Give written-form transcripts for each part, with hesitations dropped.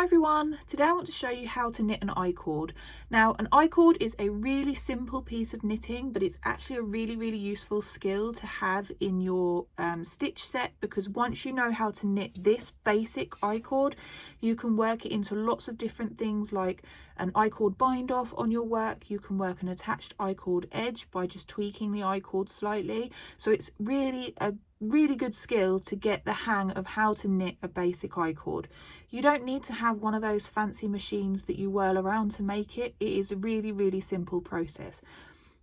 everyone, today I want to show you how to knit an ICord. Now an ICord is a really simple piece of knitting, but it's actually a really useful skill to have in your stitch set, because once you know how to knit this basic ICord, you can work it into lots of different things like an ICord bind off on your work. You can work an attached ICord edge by just tweaking the ICord slightly. So it's really a really good skill to get the hang of how to knit a basic ICord. You don't need to have one of those fancy machines that you whirl around to make it. It is a really simple process.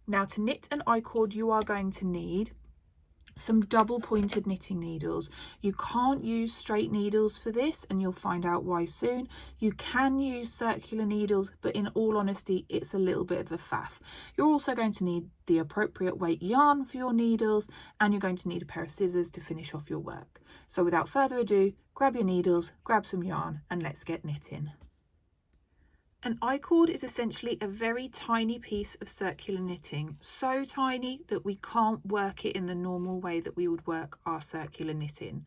Now to knit an ICord, you are going to need some double pointed knitting needles. You can't use straight needles for this, and you'll find out why soon. You can use circular needles, but in all honesty it's a little bit of a faff. You're also going to need the appropriate weight yarn for your needles, and you're going to need a pair of scissors to finish off your work. So without further ado, grab your needles, grab some yarn, and let's get knitting. An ICord is essentially a very tiny piece of circular knitting, so tiny that we can't work it in the normal way that we would work our circular knitting.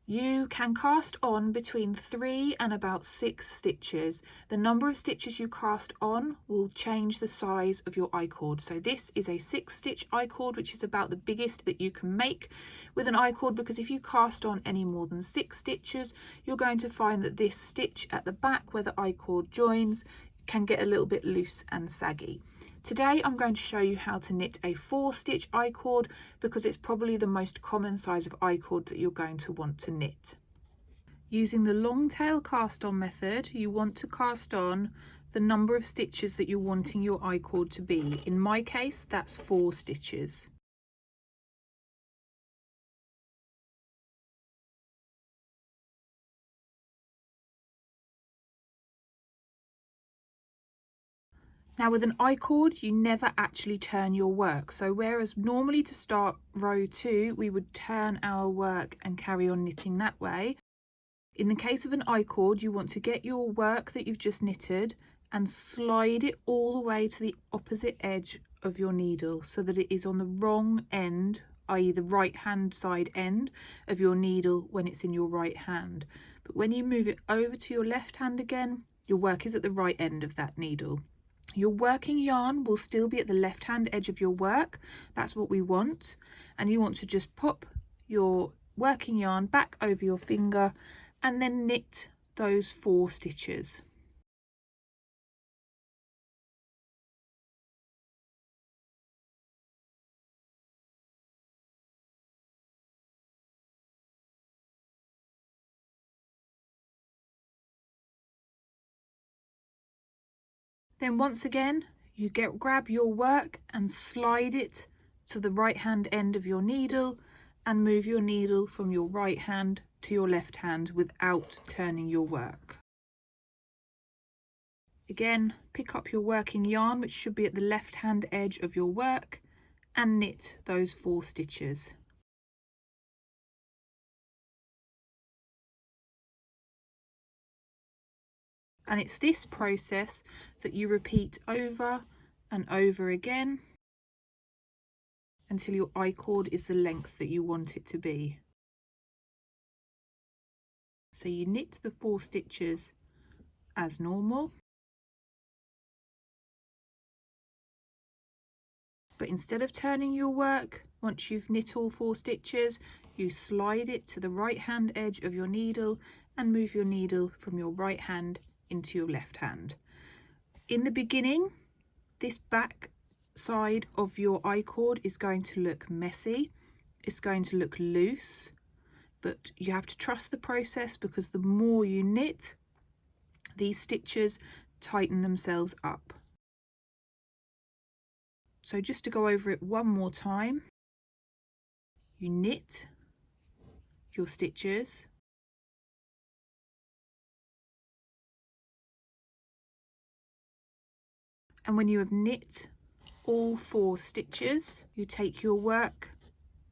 You can cast on between 3 and about 6 stitches. The number of stitches you cast on will change the size of your ICord. So this is a 6-stitch ICord, which is about the biggest that you can make with an ICord, because if you cast on any more than 6 stitches, you're going to find that this stitch at the back where the ICord joins can get a little bit loose and saggy. Today I'm going to show you how to knit a 4-stitch ICord, because it's probably the most common size of ICord that you're going to want to knit. Using the long tail cast on method, you want to cast on the number of stitches that you're wanting your ICord to be. In my case, that's 4 stitches. Now with an ICord, you never actually turn your work. So whereas normally to start row 2, we would turn our work and carry on knitting that way. In the case of an ICord, you want to get your work that you've just knitted and slide it all the way to the opposite edge of your needle so that it is on the wrong end, i.e. the right hand side end of your needle when it's in your right hand. But when you move it over to your left hand again, your work is at the right end of that needle. Your working yarn will still be at the left hand edge of your work. That's what we want. And you want to just pop your working yarn back over your finger and then knit those 4 stitches. Then once again, you grab your work and slide it to the right hand end of your needle and move your needle from your right hand to your left hand without turning your work. Again, pick up your working yarn, which should be at the left hand edge of your work, and knit those 4 stitches. And it's this process that you repeat over and over again until your ICord is the length that you want it to be. So you knit the 4 stitches as normal, but instead of turning your work, once you've knit all 4 stitches, you slide it to the right hand edge of your needle and move your needle from your right hand into your left hand. In the beginning, this back side of your ICord is going to look messy, it's going to look loose, but you have to trust the process, because the more you knit, these stitches tighten themselves up. So just to go over it one more time, you knit your stitches, and when you have knit all 4 stitches, you take your work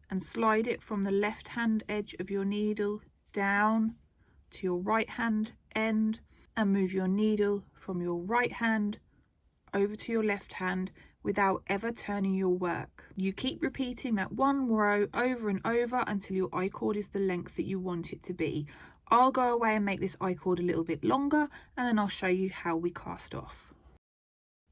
and slide it from the left hand edge of your needle down to your right hand end and move your needle from your right hand over to your left hand without ever turning your work. You keep repeating that one row over and over until your ICord is the length that you want it to be. I'll go away and make this I-cord a little bit longer, and then I'll show you how we cast off.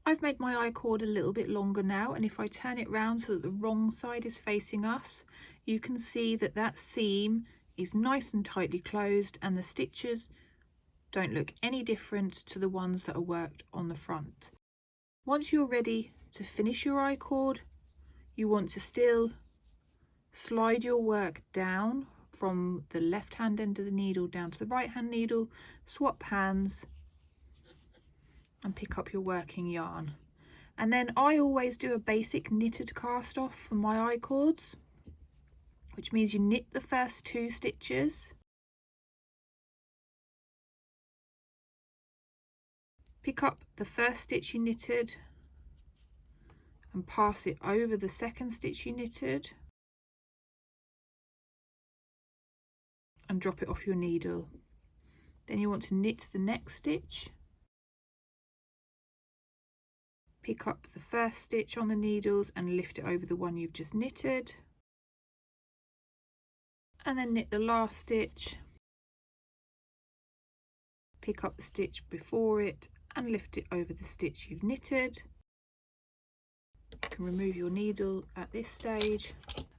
I've made my I-cord a little bit longer now, and if I turn it round so that the wrong side is facing us, you can see that that seam is nice and tightly closed, and the stitches don't look any different to the ones that are worked on the front. Once you're ready to finish your I-cord, you want to still slide your work down from the left hand end of the needle down to the right hand needle, swap hands and pick up your working yarn. And then I always do a basic knitted cast off for my I-cords, which means you knit the first 2 stitches, pick up the first stitch you knitted and pass it over the second stitch you knitted and drop it off your needle. Then you want to knit the next stitch, pick up the first stitch on the needles and lift it over the one you've just knitted, and then knit the last stitch, pick up the stitch before it and lift it over the stitch you've knitted. You can remove your needle at this stage,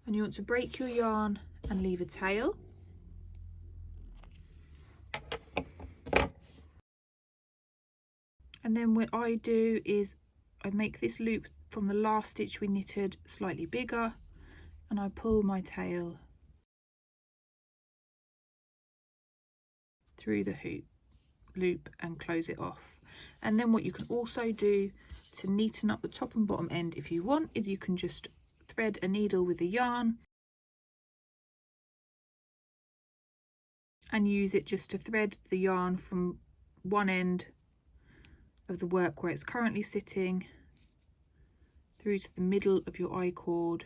and you want to break your yarn and leave a tail. And then what I do is I make this loop from the last stitch we knitted slightly bigger, and I pull my tail through the loop and close it off. And then what you can also do to neaten up the top and bottom end if you want is you can just thread a needle with a yarn and use it just to thread the yarn from one end of the work where it's currently sitting through to the middle of your I-cord,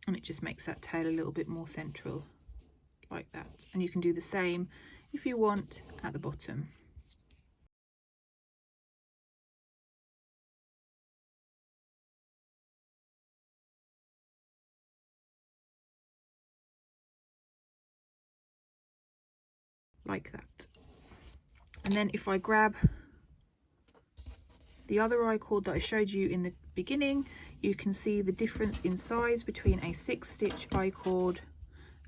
and it just makes that tail a little bit more central like that. And you can do the same if you want at the bottom. Like that. And then if I grab the other I-cord that I showed you in the beginning, you can see the difference in size between a 6-stitch I-cord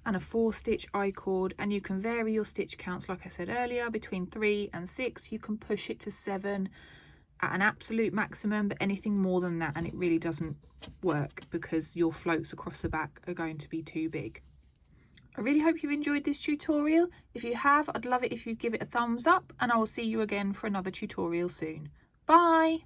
and a 4-stitch I-cord, and you can vary your stitch counts, like I said earlier, between 3 and 6. You can push it to 7 at an absolute maximum, but anything more than that and it really doesn't work because your floats across the back are going to be too big. I really hope you've enjoyed this tutorial. If you have, I'd love it if you'd give it a thumbs up, and I will see you again for another tutorial soon. Bye!